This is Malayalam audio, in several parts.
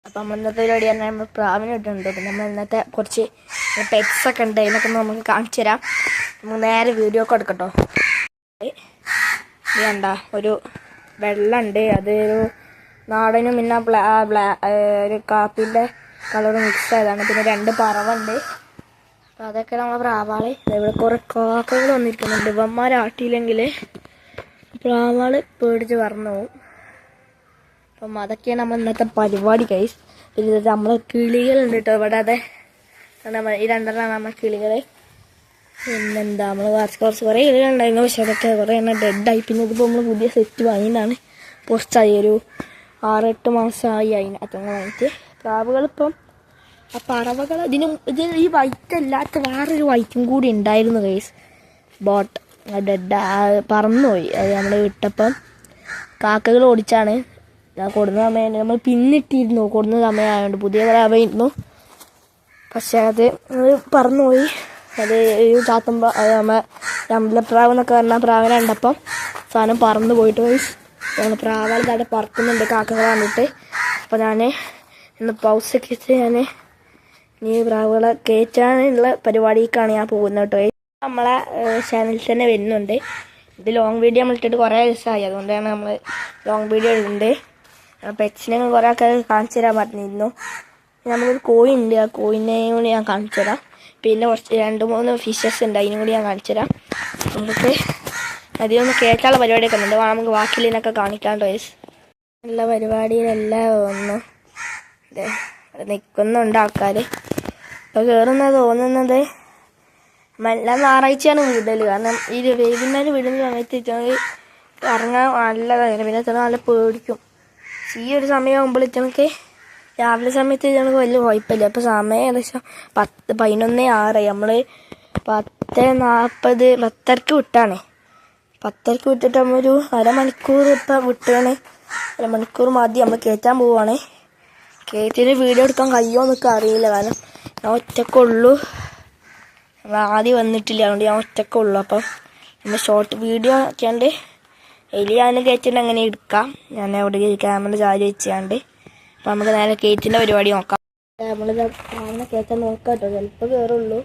അപ്പം നമ്മൾ ഇന്നത്തെ പരിപാടി തന്നെ നമ്മൾ പ്രാവിനെ ഇട്ടുണ്ട്. പിന്നെ നമ്മൾ ഇന്നത്തെ കുറച്ച് പെറ്റ്സൊക്കെ ഉണ്ട്, അതിനൊക്കെ നമുക്ക് കാണിച്ചു തരാം. നമുക്ക് നേരെ വീഡിയോ ഒക്കെ എടുക്കട്ടോ. ഇത് കണ്ട ഒരു വെള്ളമുണ്ട്, അതൊരു നാടനും പിന്നെ ഒരു കാപ്പിൻ്റെ കളർ മിക്സ് ആയതാണ്. പിന്നെ 2 പറവുണ്ട്. അപ്പം അതൊക്കെ നമ്മളെ പ്രാവാള്. ഇവിടെ കുറേ കാക്കകൾ വന്നിരിക്കുന്നുണ്ട്. ഇവന്മാരാട്ടിയില്ലെങ്കിൽ പ്രാവാള് പേടിച്ച് പറന്നു പോകും. അപ്പം അതൊക്കെയാണ് നമ്മൾ ഇന്നത്തെ പരിപാടി ഗൈസ്. പിന്നെ നമ്മൾ കിളികളുണ്ട് കേട്ടോ ഇവിടെ. അതെ ഈ 2 നമ്മൾ കിളികൾ. പിന്നെന്താ നമ്മൾ കുറച്ച് കുറേ കിളികളുണ്ടായിരുന്നു, പക്ഷെ അതൊക്കെ കുറേ എണ്ണം ഡെഡായി. പിന്നെ ഇതിപ്പോൾ നമ്മൾ പുതിയ സെറ്റ് വാങ്ങിയതാണ്, കുറച്ചായി ഒരു 6-8 മാസമായി അതിനകത്ത് വാങ്ങിയിട്ട്. പ്രാവുകളിപ്പം ആ പറവകൾ ഇതിന് ഈ വൈറ്റ് അല്ലാത്ത വേറൊരു വൈറ്റും കൂടി ഉണ്ടായിരുന്നു ഗൈസ്. ബോട്ട് ഡെഡ് പറന്നുപോയി. അത് നമ്മൾ വിട്ടപ്പം കാക്കകൾ ഓടിച്ചാണ്. കൊടുന്ന സമയം നമ്മൾ പിന്നിട്ടിരുന്നു, കൊടുന്ന സമയമായതുകൊണ്ട് പുതിയ പ്രാവായിരുന്നു. പക്ഷെ അത് പറന്നുപോയി. അത് ചാത്തുമ്പോൾ നമ്മൾ അമ്പലപ്രാവ് എന്നൊക്കെ പറഞ്ഞാൽ പ്രാവിനെ കണ്ടപ്പം സാധനം പറന്നു പോയിട്ട് പോയി. ഞങ്ങൾ പ്രാവാൾ താഴെ പറക്കുന്നുണ്ട് കാക്കകൾ കണ്ടിട്ട്. അപ്പോൾ ഞാൻ ഇന്ന് പൗസൊക്കെ വെച്ച് ഞാൻ ഈ പ്രാവുകളെ കയറ്റാനുള്ള പരിപാടിക്കാണ് ഞാൻ പോകുന്നത് കേട്ടോ. നമ്മളെ ചാനലിൽ തന്നെ വരുന്നുണ്ട്. ഇത് ലോങ് വീഡിയോ നമ്മൾ ഇട്ടിട്ട് കുറേ ദിവസമായി, അതുകൊണ്ടാണ് നമ്മൾ ലോങ് വീഡിയോ ഇടുന്നുണ്ട്. പെറ്റ്സിനെ കുറേ ആൾക്കാർ കാണിച്ചു തരാൻ പറഞ്ഞിരുന്നു. നമുക്കൊരു കോഴി ഉണ്ട്, ആ കോഴിനെയും കൂടി ഞാൻ കാണിച്ചു തരാം. പിന്നെ കുറച്ച് 2-3 ഫിഷസ് ഉണ്ട്, അതിനും കൂടി ഞാൻ കാണിച്ചു തരാം. നമുക്ക് അതിലൊന്ന് കയറ്റാനുള്ള പരിപാടിയൊക്കെ ഉണ്ട്, നമുക്ക് ബാക്കിലിനൊക്കെ കാണിക്കാണ്ട് വയസ്സ് ഉള്ള പരിപാടിയിലെല്ലാം ഒന്നും നിൽക്കുന്നുണ്ട് ആൾക്കാർ. ഇപ്പോൾ കയറുന്നത് തോന്നുന്നത് എല്ലാ ഞായറാഴ്ചയാണ് വിടൽ. കാരണം ഈ വൈകുന്നേരം വിടുന്ന സമയത്ത് ഇറങ്ങാൻ നല്ലതായിരുന്നു. പിന്നെ ചില നല്ല പേടിക്കും. ഈ ഒരു സമയമാകുമ്പോൾ ഇച്ചണക്ക് രാവിലെ സമയത്ത് ഇച്ചണക്ക് വലിയ കുഴപ്പമില്ല. അപ്പോൾ സമയം ഏകദേശം 11:06. നമ്മൾ 10:40 10:30 വിട്ടാണ്. 10:30 വിട്ടിട്ട് നമ്മളൊരു അരമണിക്കൂർ ഇപ്പം വിട്ടാണ്. അരമണിക്കൂർ മതി. നമ്മൾ കയറ്റാൻ പോവുകയാണ്. കയറ്റിന് വീഡിയോ എടുക്കാൻ കഴിയുമോ എന്നൊക്കെ അറിയില്ല, കാരണം ഞാൻ ഒറ്റക്കുള്ളൂ. ആദ്യം വന്നിട്ടില്ല, അതുകൊണ്ട് ഞാൻ ഒറ്റക്കുള്ളൂ. അപ്പം നമ്മൾ ഷോർട്ട് വീഡിയോ ആക്കിയാണ്ട് അതിൽ ഞാൻ കയറ്റിൻ്റെ അങ്ങനെ എടുക്കാം. ഞാൻ അവിടെ ക്യാമറ ചാർജ് വെച്ചാണ്ട്. അപ്പം നമുക്ക് നേരെ കയറ്റിൻ്റെ പരിപാടി നോക്കാം. നമ്മളിത് അങ്ങനെ കയറ്റാൻ നോക്കാം കേട്ടോ. ചിലപ്പോൾ കയറുള്ളൂ.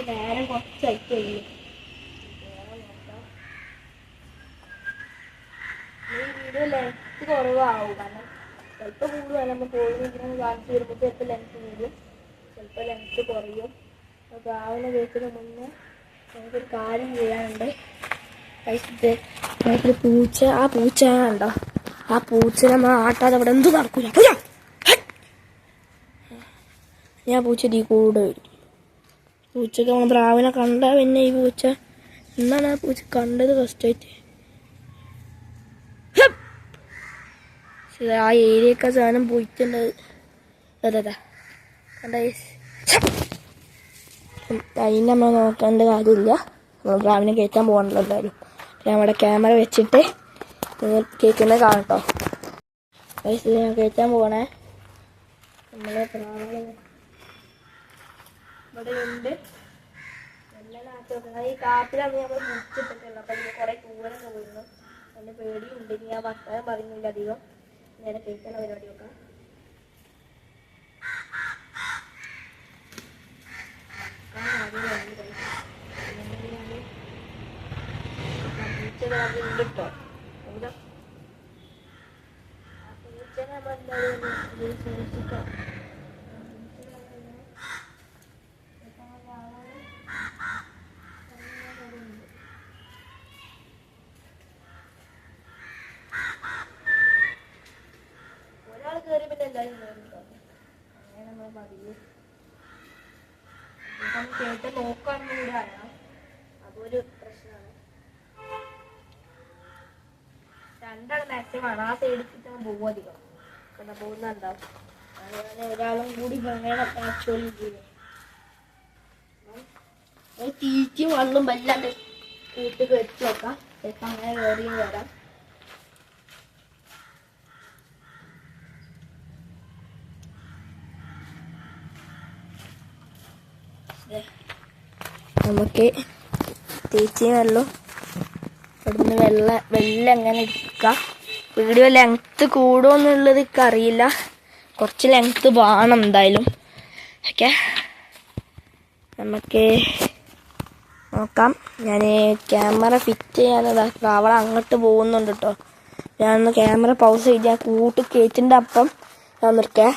നേരം കുറച്ചായിട്ട് കഴിയും. ഈ വീഡിയോ ലെങ്ത്ത് കുറവാകും, കാരണം ചിലപ്പോൾ കൂടുതൽ നമ്മൾ പോയിങ്ങനെ കാണിച്ച് വരുമ്പോൾ ചിലപ്പോൾ ലെങ്ത്ത് കൂടും, ചിലപ്പോൾ ലെങ്ത്ത് കുറയും. അപ്പോൾ രാവിലെ കേൾക്കുന്ന മുന്നേ നമുക്കൊരു കാര്യം ചെയ്യാനുണ്ട്. കഴിച്ചിട്ട് നമുക്കൊരു പൂച്ച, ആ പൂച്ച ഉണ്ടോ, ആ പൂച്ച നമ്മൾ ആട്ടാതെ അവിടെ എന്തും നടക്കൂല. ഞാൻ പൂച്ച ഇതിൽ കൂടെ വരും. പൂച്ചക്ക് നമ്മൾ പ്രാവിനെ കണ്ടാൽ പിന്നെ ഈ പൂച്ച എന്നാണ് ആ പൂച്ച കണ്ടത് ഫസ്റ്റായിട്ട്. ആ ഏരിയയൊക്കെ സാധനം പോയിട്ടുണ്ടത്. അതെ കണ്ട, അതിന് നമ്മൾ നോക്കേണ്ട കാര്യമില്ല. നമ്മൾ പ്രാവിനെ കയറ്റാൻ പോകണല്ലോ എല്ലാവരും. നമ്മുടെ ക്യാമറ വെച്ചിട്ട് കേൾക്കുന്നത് കാണട്ടോ. ഞാൻ കയറ്റാൻ പോകണേ. നമ്മളെ പ്രാവിനെ ഇവിടെ ഉണ്ട്. ഈ കാപ്പിലാണ് നമ്മൾ മുറിച്ചിട്ടിട്ടുള്ളത്. അപ്പം ഇതിന് കുറേ കൂരൊക്കെ പോയിരുന്നു. അതിൻ്റെ പേടിയുണ്ട്. ഇനി ഞാൻ വർത്തമാനം പറയുന്നില്ല അധികം. നേരെ കയറ്റാനുള്ള പരിപാടി നോക്കാം. ഉണ്ട് കേട്ടോ. പൂച്ചനെ നമ്മൾ എന്തായാലും സൂക്ഷിക്കാം. ഒരാൾ കയറി പിന്നെ എല്ലാവരും കയറിട്ടോ. അങ്ങനെ നമ്മൾ മതിയെ കേട്ട് നോക്കാനും കൂടെ അറിയണം. അതൊരു പ്രശ്നമാണ്. 2 മാക്സിമം ആ സൈഡിച്ചിട്ട് പോകും അധികം. പിന്നെ പോകുന്നുണ്ടാവും. അതുപോലെ ഒരാളും കൂടി വേണം ആക്ച്വലി ചെയ്യും. തീറ്റയും വെള്ളം വല്ലാണ്ട് വീട്ടിൽ വെച്ച് വെക്കാം. ചിലപ്പോൾ അങ്ങനെ കയറിയും വരാം. നമുക്ക് തീറ്റയും വെള്ളം ഇവിടുന്ന് വെള്ളം അങ്ങനെ എടുക്കാം. വീഡിയോ ലെങ്ത്ത് കൂടുമോ എന്നുള്ളത് എനിക്ക് അറിയില്ല. കുറച്ച് ലെങ്ത്ത് വേണം എന്തായാലും. ഓക്കെ, നമുക്ക് നോക്കാം. ഞാൻ ക്യാമറ ഫിറ്റ് ചെയ്യാനതാ അവൾ അങ്ങോട്ട് പോകുന്നുണ്ട് കേട്ടോ. ഞാനൊന്ന് ക്യാമറ പൗസ് ചെയ്ത് ഞാൻ കൂട്ട് കയറ്റിൻ്റെ അപ്പം ഞാൻ നിർത്തേ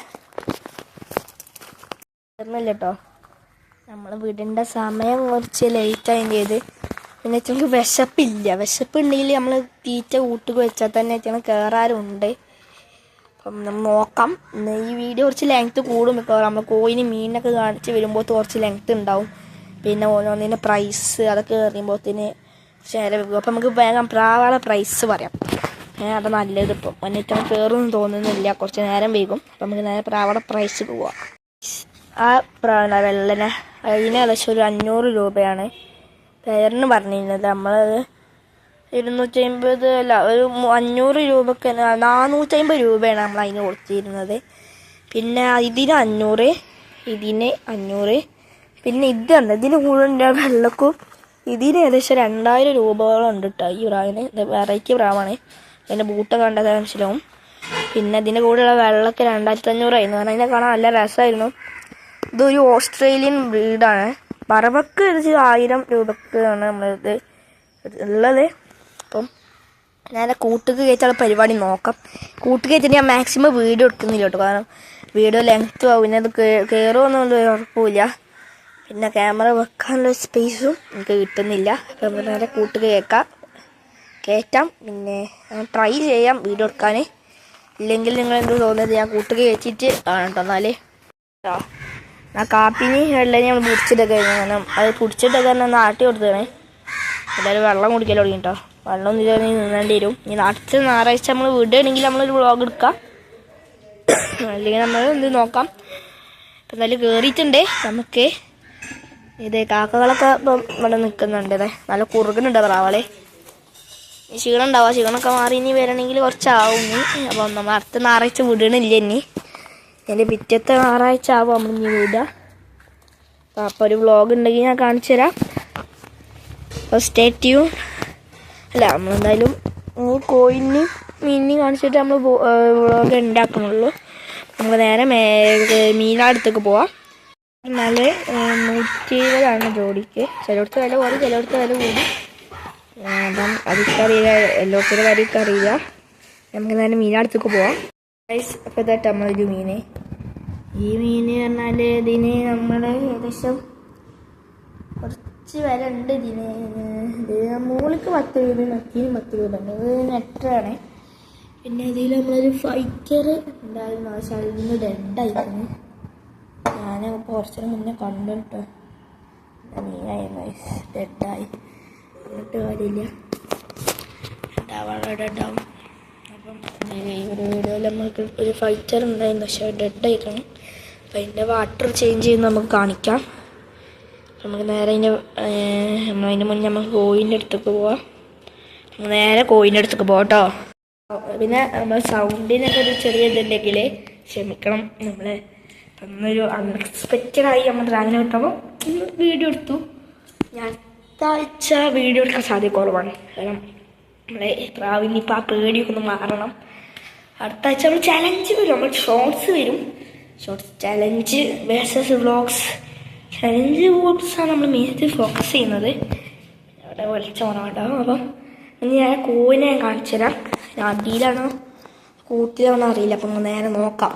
കേട്ടോ. നമ്മൾ വിടേണ്ട സമയം കുറച്ച് ലേറ്റായും ചെയ്ത്. പിന്നെ നമുക്ക് വിശപ്പില്ല. വിശപ്പുണ്ടെങ്കിൽ നമ്മൾ തീറ്റ കൂട്ടുക വെച്ചാൽ തന്നെ കയറാറുണ്ട്. അപ്പം നമ്മൾ നോക്കാം. ഈ വീഡിയോ കുറച്ച് ലെങ്ത്ത് കൂടും മിക്കവാറും. നമ്മൾ കോയിന് മീനൊക്കെ കാണിച്ച് വരുമ്പോൾ കുറച്ച് ലെങ്ത്ത് ഉണ്ടാവും. പിന്നെ ഓരോന്നിൻ്റെ പ്രൈസ് അതൊക്കെ എറിയുമ്പോഴത്തേന് ശരി വെക്കും. അപ്പം നമുക്ക് വേഗം പ്രാവാളെ പ്രൈസ് പറയാം. അത് നല്ലത്. ഇപ്പം എന്നിട്ട് കയറുമെന്ന് തോന്നുന്നില്ല, കുറച്ച് നേരം വൈകും. അപ്പം നമുക്ക് നേരെ പ്രാവാളെ പ്രൈസ് പോവാം. ആ പ്രാവണ വെള്ളനെ അതിന് ഏകദേശം ഒരു 500 രൂപയാണ് പേരിന് പറഞ്ഞിരുന്നത്. നമ്മളത് 250 അല്ല, ഒരു 500 രൂപക്ക് 450 രൂപയാണ് നമ്മൾ അതിന് കൊടുത്തിരുന്നത്. പിന്നെ ഇതിന് 500, ഇതിന് 500. പിന്നെ ഇതുണ്ട്, ഇതിന് കൂടുതൽ വെള്ളക്കും ഇതിന് ഏകദേശം 2000 രൂപയോളം ഉണ്ട് കേട്ടോ. ഈ പ്രാവിന് വെറൈറ്റി പ്രാവാണ്. അതിൻ്റെ ബൂട്ട് കണ്ടത് മനസ്സിലാവും. പിന്നെ ഇതിൻ്റെ കൂടെയുള്ള വെള്ളമൊക്കെ 2500 ആയിരുന്നു. കാരണം അതിനെ കാണാൻ നല്ല രസമായിരുന്നു. ഇതൊരു ഓസ്ട്രേലിയൻ ബ്രീഡാണ്. പറവക്ക് 1000 രൂപക്കാണ് നമ്മളിത് ഉള്ളത്. അപ്പം ഞാൻ കൂട്ടുക്ക് കയറ്റുള്ള പരിപാടി നോക്കാം. കൂട്ടുക്ക് കയറ്റിട്ട് ഞാൻ മാക്സിമം വീഡിയോ എടുക്കുന്നില്ല കേട്ടോ. കാരണം വീഡിയോ ലെങ്ത്തും ആവും. പിന്നെ അത് കയറുമെന്നുള്ളൊരു ഉറപ്പില്ല. പിന്നെ ക്യാമറ വെക്കാനുള്ള സ്പേസും എനിക്ക് കിട്ടുന്നില്ല. അപ്പം നേരെ കൂട്ടുക കയറ്റാം. പിന്നെ ട്രൈ ചെയ്യാം വീഡിയോ എടുക്കാൻ. ഇല്ലെങ്കിൽ നിങ്ങൾ എന്ത് തോന്നുന്നത് ഞാൻ കൂട്ടുക കയറ്റിയിട്ട് ആണ് കേട്ടോ. എന്നാലേ ആ കാപ്പിന് വെള്ളം നമ്മൾ പിടിച്ചിട്ടൊക്കെ കഴിഞ്ഞു. കാരണം അത് പിടിച്ചിട്ടൊക്കെ തന്നെ നാട്ടി കൊടുത്തതാണ്. എല്ലാവരും വെള്ളം കുടിക്കാൻ തുടങ്ങി കേട്ടോ. വെള്ളം ഒന്നും ഇല്ലാതെ നിന്നേണ്ടി വരും. ഈ നാട്ടിൽ ഞായറാഴ്ച നമ്മൾ വിടുകയാണെങ്കിൽ നമ്മളൊരു വ്ളോഗ് എടുക്കാം. അല്ലെങ്കിൽ നമ്മൾ എന്ത് നോക്കാം. ഇപ്പം എന്തായാലും കയറിയിട്ടുണ്ട്. നമുക്ക് ഇത് കാക്കകളൊക്കെ ഇപ്പം ഇവിടെ നിൽക്കുന്നുണ്ട്. നല്ല കുറുകനുണ്ട് പ്രാവളെ. ഈ ക്ഷീണം ഉണ്ടാവുക. ക്ഷീണമൊക്കെ മാറി ഇനി വരണമെങ്കിൽ കുറച്ചാവും. അപ്പം നമ്മൾ അടുത്ത ഞായറാഴ്ച വിടണില്ല. ഇനി എൻ്റെ പിറ്റത്തെ ഞായറാഴ്ച ആവും നമ്മൾ ഇനി വിടുക. അപ്പോൾ ഒരു വ്ളോഗ് ഉണ്ടെങ്കിൽ ഞാൻ കാണിച്ചു തരാം. അപ്പോൾ സ്റ്റേ ട്യൂൺ. അല്ല, നമ്മളെന്തായാലും കോയിനും മീനിനെയും കാണിച്ചിട്ട് നമ്മൾ വ്ളോഗ് ഉണ്ടാക്കുന്നുള്ളൂ. നമുക്ക് നേരെ മീനാടുത്തേക്ക് പോവാം. എന്നാൽ 170 ജോഡിക്ക്. ചിലയിടത്ത് വില കുറയും, ചിലയിടത്ത് വില കൂടും. അപ്പം അതൊക്കറിയില്ല, എല്ലാത്തിൻ്റെ കാര്യമൊക്കെ അറിയില്ല. നമുക്ക് നേരെ മീനാടുത്തേക്ക് പോവാം. അപ്പോൾ ഇതായിട്ട് നമ്മളൊരു മീൻ. ഈ മീൻ പറഞ്ഞാൽ ഇതിന് നമ്മൾ ഏകദേശം കുറച്ച് വില ഉണ്ട്. ഇതിന് മുകളിലേക്ക് 10 രൂപ, മറ്റീനും 10 രൂപ ഉണ്ട്. ഇത് നെറ്റാണ്. പിന്നെ ഇതിൽ നമ്മളൊരു ഫൈറ്റർ ഉണ്ടായിരുന്നു. പക്ഷെ അതിന് ഡെഡായിരുന്നു. ഞാൻ കുറച്ചിന് മുന്നേ കണ്ടിട്ടോ. മീനായിരുന്നു ഡെഡായി. എന്നിട്ട് കാര്യമില്ല, ഉണ്ടാവാൻ ഡെഡാവും. അപ്പം ഈ ഒരു വീഡിയോയിൽ നമ്മൾക്ക് ഒരു ഫൈറ്റർ ഉണ്ടായിരുന്നു. പക്ഷെ ഡെഡായിക്കണം. അപ്പം അതിൻ്റെ വാട്ടർ ചേഞ്ച് ചെയ്ത് നമുക്ക് കാണിക്കാം. നമുക്ക് നേരെ നമ്മളതിൻ്റെ മുന്നേ നമുക്ക് കോയിൻ്റെ അടുത്തേക്ക് പോവാം. നേരെ കോയിൻ്റെ അടുത്തേക്ക് പോകാം കേട്ടോ. പിന്നെ നമ്മൾ സൗണ്ടിനൊക്കെ ഒരു ചെറിയ ഇതുണ്ടെങ്കിൽ ക്ഷമിക്കണം. നമ്മൾ അന്നൊരു അൺഎക്സ്പെക്റ്റഡായി നമ്മൾ ഡ്രാഗനെ കിട്ടുമ്പോൾ വീഡിയോ എടുത്തു. ഞാൻ അടുത്ത ആഴ്ച വീഡിയോ എടുക്കാൻ സാധ്യത കുറവാണ്. കാരണം നമ്മളെ പ്രാവിന് ഇപ്പം ആ പേടിയൊക്കെ ഒന്ന് മാറണം. അടുത്ത ആഴ്ച നമ്മൾ ചലഞ്ച് വരും. നമ്മൾ ഷോർട്സ് വരും. Shorts challenge versus vlogs. Challenge വ്ളോഗ്സാണ് നമ്മൾ മെയിനായിട്ട് ഫോക്കസ് ചെയ്യുന്നത്. അവിടെ വെളിച്ചോണാണ്ടാവും. അപ്പം ഇനി ഞാൻ കോയിനെ ഞാൻ കാണിച്ചു തരാം. അടിയിലാണോ കൂട്ടിലാണോ അറിയില്ല. അപ്പം നേരെ നോക്കാം.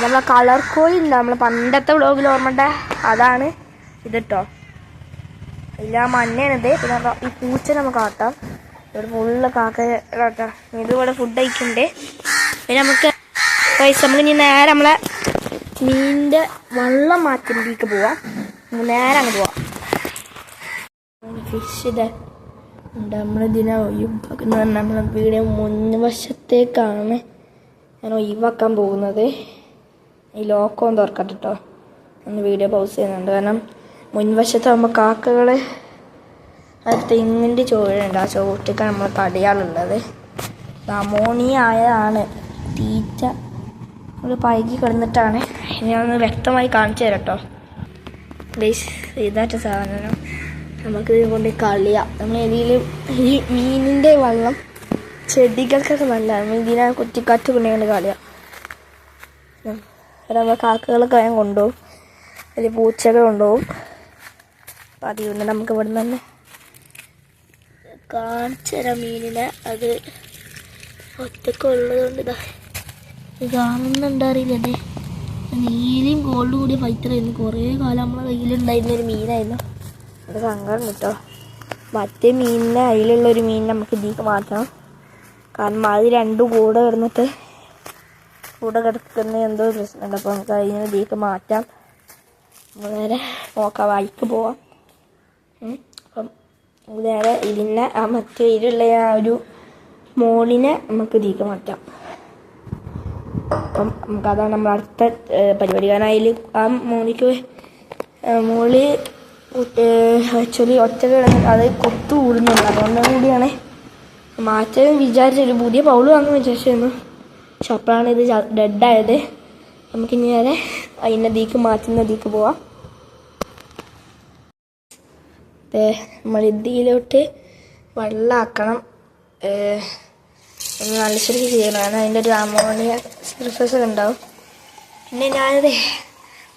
നമ്മളെ കളർ കോഴി ഉണ്ട്. നമ്മളെ പണ്ടത്തെ വ്ളോഗിൽ ഓർമ്മണ്ട അതാണ് ഇത് കേട്ടോ. ഇല്ല മഞ്ഞയാണിത്. പിന്നെ ഈ പൂച്ച നമുക്ക് കാട്ടാം. ഇവിടെ ഫുള്ള് കാക്ക കാട്ടാം. ഇതിവിടെ ഫുഡ് കഴിക്കുന്നുണ്ട്. പിന്നെ നമുക്ക് നമുക്ക് ഇനി നേരെ നമ്മളെ മീനിൻ്റെ വെള്ളം മാറ്റിലേക്ക് പോവാം. നേരെ അങ്ങ് പോവാം. ഫിഷ് ഇത് നമ്മളിതിനെ ഒഴിവാക്കുന്ന നമ്മളെ വീട് മുൻവശത്തേക്കാണ് ഞാൻ ഒഴിവാക്കാൻ പോകുന്നത്. ഈ ലോക്കൊന്ന് തുറക്കട്ടെ കേട്ടോ. ഒന്ന് വീഡിയോ പൗസ് ചെയ്യുന്നുണ്ട്. കാരണം മുൻവശത്താകുമ്പോൾ കാക്കകൾ അത് തെങ്ങിൻ്റെ ചോറുണ്ട്. ആ ചോറ്റക്കാണ് നമ്മൾ തടയാളുള്ളത്. അമോണിയ ആയതാണ് തീറ്റ. നമ്മൾ പഴകി കിടന്നിട്ടാണ്. ഞാനൊന്ന് വ്യക്തമായി കാണിച്ചു തരാം കേട്ടോ. ബേസ് ഇതായിട്ട് സാധനം നമുക്ക് ഇത് കൊണ്ട് കളിയാം. നമ്മൾ ഏതെങ്കിലും ഈ മീനിൻ്റെ വെള്ളം ചെടികൾക്കൊക്കെ നല്ലതാണ്. ഇതിനെ കുറ്റിക്കാറ്റ് കൊണ്ടുകൊണ്ട് കളിയാം. നമ്മൾ കാക്കകളൊക്കെ വേഗം കൊണ്ടുപോകും, അതിൽ പൂച്ചകൾ കൊണ്ടുപോകും. അപ്പം അതുകൊണ്ട് നമുക്ക് ഇവിടെ നിന്ന് തന്നെ കാണിച്ചു തരാം മീനിനെ. അത് ഒറ്റക്ക് ഉള്ളതുകൊണ്ട് ഇതാ കാണുന്നുണ്ട്, അറിയില്ലേ? നീലയും ഗോൾഡും കൂടിയ ഫൈറ്ററായിരുന്നു. കുറേ കാലം നമ്മളെ കയ്യിലുണ്ടായിരുന്നൊരു മീനായിരുന്നു. അത് സങ്കടം കേട്ടോ. മറ്റേ മീനിനെ അതിലുള്ളൊരു മീനിനെ നമുക്ക് ഇതിലേക്ക് മാറ്റണം. കാരണം അത് രണ്ടും കൂടെ കിടക്കുന്ന എന്തോ പ്രശ്നമുണ്ട്. അപ്പോൾ നമുക്ക് അതിനെ ഇതിലേക്ക് മാറ്റാം. നേരെ നോക്കാം, വഴിക്ക് പോവാം. അപ്പം നേരെ ഇതിനെ ആ മറ്റേ ഇതിലുള്ള ആ ഒരു മോളിനെ നമുക്ക് ഇതിലേക്ക് മാറ്റാം. അപ്പം നമുക്കതാണ് നമ്മൾ അടുത്ത പരിപാടി. കാരണം അതിൽ ആ മോളി ആക്ച്വലി ഒറ്റ അത് കൊത്തു കൂടുന്നുണ്ട്. അതുകൊണ്ടും കൂടിയാണ് മാറ്റാൻ വിചാരിച്ചൊരു പുതിയ പൗള് വാങ്ങാൻ വിചാരിച്ചിരുന്നു. പക്ഷെ അപ്പോഴാണ് ഇത് ഡെഡായത്. നമുക്കിനി നേരെ അതിൻ്റെ ദീക്ക് മാറ്റുന്ന ദീക്ക് പോവാം. നമ്മൾ ഇതിലോട്ട് വെള്ളമാക്കണം. ഒന്ന് നല്ല ശരിക്ക് ചെയ്യണം. കാരണം അതിൻ്റെ ഒരു അമോണിയ സർഫസ് ഉണ്ടാവും. പിന്നെ ഞാനത്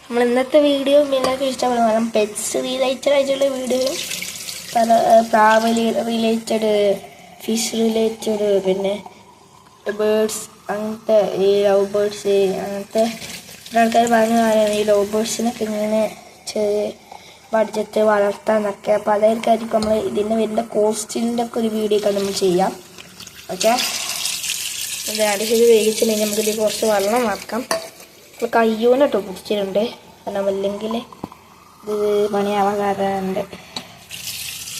നമ്മൾ ഇന്നത്തെ വീഡിയോ എല്ലാവർക്കും ഇഷ്ടപ്പെടും. കാരണം പെറ്റ്സ് റിലേറ്റഡ് ആയിട്ടുള്ള വീഡിയോയും പല പ്രാവ് റിലേറ്റഡ്, ഫിഷ് റിലേറ്റഡ്, പിന്നെ ബേർഡ്സ്, അങ്ങനത്തെ ഈ ലവ് ബേർഡ്സ്, അങ്ങനത്തെ ആൾക്കാർ പറഞ്ഞു ഈ ലവ് ബേർഡ്സിനൊക്കെ ഇങ്ങനെ ചെറിയ ബഡ്ജറ്റ് വളർത്താന്നൊക്കെ. അപ്പോൾ അതായിരിക്കും നമ്മൾ ഇതിൻ്റെ വരുന്ന കോസ്റ്റിൻ്റെ ഒക്കെ ഒരു വീഡിയോ ഒക്കെ നമ്മൾ ചെയ്യാം. ഓക്കെ, ഇത് അടിച്ചത് വേവിച്ചിട്ടുണ്ടെങ്കിൽ നമുക്കിത് കുറച്ച് വെള്ളം മാറ്റാം. ഇപ്പോൾ കയ്യൂനിട്ടോ പിടിച്ചിട്ടുണ്ട്. കാരണം അല്ലെങ്കിൽ ഇത് പണിയാവാൻ കാരണമുണ്ട്.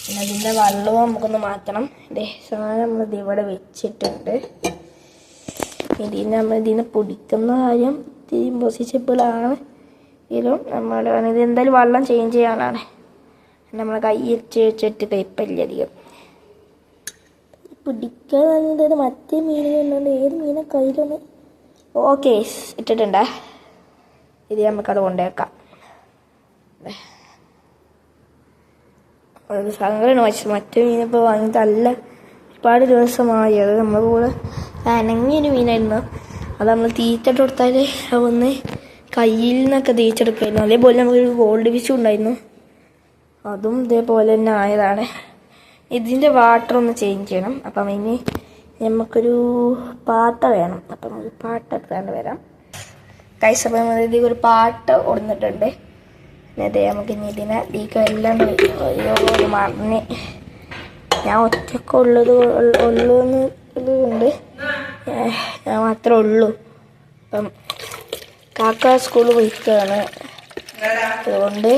പിന്നെ അതിൻ്റെ വെള്ളവും നമുക്കൊന്ന് മാറ്റണം. സാധനം നമ്മളിത് ഇവിടെ വെച്ചിട്ടുണ്ട്. ഇതിനെ പൊടിക്കുന്ന കാര്യം ഇത്തിരി ഇമ്പോസിബിളാണ്. എങ്കിലും ഇത് എന്തായാലും വെള്ളം ചേഞ്ച് ചെയ്യാനാണ്. നമ്മളെ കൈ വെച്ചിട്ട് കയ്പല്ല അധികം പിടിക്കാൻ നല്ലത്. മറ്റേ മീനുകളുണ്ട്, ഏത് മീനെ കയ്യിലൊന്ന് ഓക്കെ ഇട്ടിട്ടുണ്ടേ. ഇത് നമുക്കത് കൊണ്ടുവയ്ക്കാം. ഒരു സങ്കടമാണ്. പക്ഷെ മറ്റേ മീനിപ്പോൾ വാങ്ങിയിട്ട് നല്ല ഒരുപാട് ദിവസമായി. അത് നമ്മളെ കൂടെ അനങ്ങിയൊരു മീനായിരുന്നു. അത് നമ്മൾ തീറ്റിട്ട് കൊടുത്താൽ അതൊന്ന് കയ്യിൽ നിന്നൊക്കെ തേച്ചെടുക്കുമായിരുന്നു. അതേപോലെ നമുക്കൊരു ഗോൾഡ് ഫിഷും ഉണ്ടായിരുന്നു. അതും ഇതേപോലെ തന്നെ ആയതാണ്. ഇതിൻ്റെ വാട്ടർ ഒന്ന് ചേഞ്ച് ചെയ്യണം. അപ്പം ഇനി നമുക്കൊരു പാട്ട വേണം. അപ്പം നമുക്ക് പാട്ട എടുത്താണ്ട് വരാം. കൈസപ്പം ഇതിൽ ഒരു പാട്ട കൊടുത്തിട്ടുണ്ട്. പിന്നെ അതേ നമുക്ക് ഇനി ഇതിനെ ഇതിക്ക് എല്ലാം മറിഞ്ഞ് ഞാൻ ഒറ്റക്ക് ഉള്ളൂന്ന് കൊണ്ട് ഞാൻ മാത്രമേ ഉള്ളൂ. അപ്പം കാക്ക സ്കൂളിൽ പോയിക്കാണ്. അതുകൊണ്ട്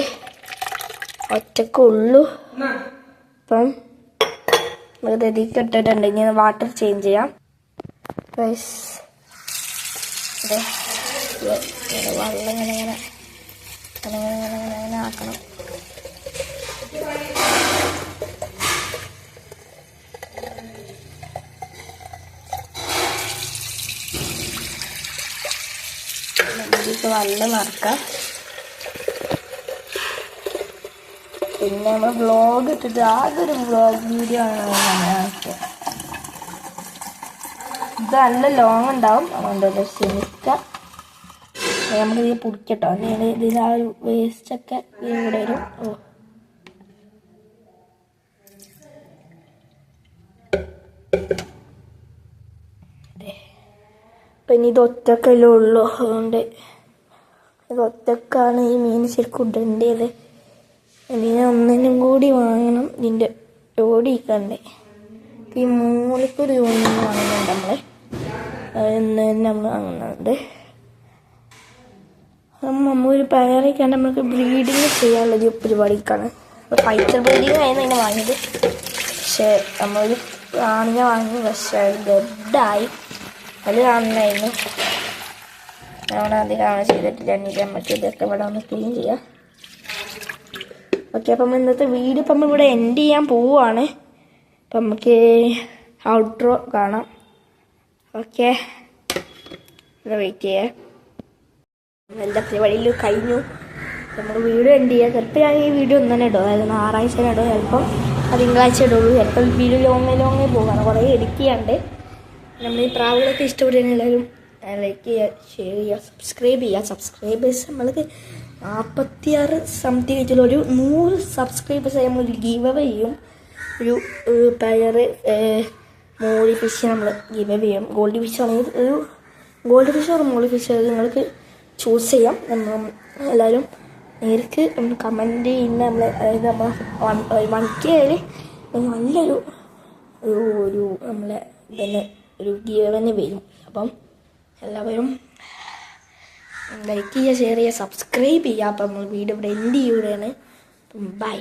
ഒറ്റക്കുള്ളൂ. അപ്പം നമുക്ക് ഇതിലേക്ക് ഇട്ടിട്ടുണ്ട്. ഇനി വാട്ടർ ചേഞ്ച് ചെയ്യാം. വെള്ളം ഇങ്ങനെ ആക്കണം. ഇതിലേക്ക് വെള്ളം നിറക്കാം. പിന്നെ നമ്മൾ വ്ളോഗ് ഇട്ടിട്ട് ആകെ വ്ളോഗ് വീഡിയോ ആണ് കാണിക്കുക. ഇത് നല്ല ലോങ് ഉണ്ടാവും. അതുകൊണ്ട് ക്ഷമിക്കാം. നമുക്കിത് പൊടിക്കട്ടോ. അല്ലെങ്കിൽ ഇതിൽ ആ വേസ്റ്റൊക്കെ ഇവിടെ വരും. പിന്നെ ഇത് ഒറ്റക്കല്ലേ ഉള്ളൂ. അതുകൊണ്ട് ഇത് ഒറ്റക്കാണ് ഈ മീൻ ശരിക്കും ഇടേണ്ടത്. ഇതിനെ ഒന്നിനും കൂടി വാങ്ങണം. ഇതിൻ്റെ ഓടിക്കണ്ടേ ഈ മൂളിക്കൊരു യൂണിയൻ വാങ്ങുന്നുണ്ട് നമ്മൾ. നമ്മൾ വാങ്ങുന്നുണ്ട്. ഒരു പേരൊക്കെയാണ് നമുക്ക് ബ്രീഡിങ് ചെയ്യാനുള്ളത് പരിപാടിക്കാണ്. അപ്പോൾ ഫൈറ്റർ ബ്രീഡിങ് ആയിരുന്നു അതിനെ വാങ്ങിയത്. പക്ഷേ നമ്മളൊരു പ്രാണിനെ വാങ്ങി. പക്ഷേ ഗഡായി അത് കാണുന്നായിരുന്നു. നമ്മളധികം ആണ് ചെയ്തിട്ടില്ല. എന്നിട്ട് നമുക്ക് ഇതൊക്കെ ഇവിടെ ഒന്ന് ക്ലീൻ ചെയ്യാം. ഓക്കെ, അപ്പം ഇന്നത്തെ വീഡിയോ ഇപ്പം ഇവിടെ എൻഡ് ചെയ്യാൻ പോവുകയാണ്. അപ്പം നമുക്ക് ഔട്ട്രോ കാണാം. ഓക്കെ, ഇവിടെ വെയിറ്റ് ചെയ്യാം. എല്ലാ പരിപാടിയിലും കഴിഞ്ഞു. നമ്മൾ വീഡിയോ എൻഡ് ചെയ്യുക. ചിലപ്പോൾ ഞാൻ ഈ വീഡിയോ ഒന്നും തന്നെ ഇടും. അതായത് ഞായറാഴ്ച ഇടും, ചിലപ്പം തിങ്കളാഴ്ച ഇടുള്ളൂ. ചിലപ്പോൾ വീഡിയോ ലോങ്ങേ പോകാണ്. കുറേ എഡിറ്റ് ചെയ്യാണ്ട്. നമ്മൾ ഈ പ്രാവുകളൊക്കെ ഇഷ്ടപ്പെടുന്ന എല്ലാവരും ലൈക്ക് ചെയ്യുക, ഷെയർ ചെയ്യുക, സബ്സ്ക്രൈബ് ചെയ്യുക. സബ്സ്ക്രൈബേഴ്സ് നമ്മൾക്ക് 46 സംതിങ് ആയിട്ടുള്ള ഒരു 100 സബ്സ്ക്രൈബേഴ്സ് നമ്മളൊരു ഗീവ് അവേ ചെയ്യും. ഒരു പെയർ മോളി ഫിഷ് നമ്മൾ ഗീവ് അവേ ചെയ്യും. ഗോൾഡ് ഫിഷ് ആണെങ്കിൽ ഒരു ഗോൾഡ് ഫിഷ് ഒരു മോളി ഫിഷ് നിങ്ങൾക്ക് ചൂസ് ചെയ്യാം. എല്ലാവരും നേരിട്ട് കമൻറ്റ് ചെയ്യുന്ന നമ്മൾ അതായത് നമ്മൾ 1K നല്ലൊരു ഒരു നമ്മളെ ഇതന്നെ ഒരു ഗീവ് തന്നെ വരും. അപ്പം എല്ലാവരും ലൈക്ക് ചെയ്യുക, ഷെയർ ചെയ്യുക, സബ്സ്ക്രൈബ് ചെയ്യുക. അപ്പം നമ്മൾ വീഡിയോ ഇവിടെ എൻഡ് ചെയ്യുകയാണ്. ബൈ.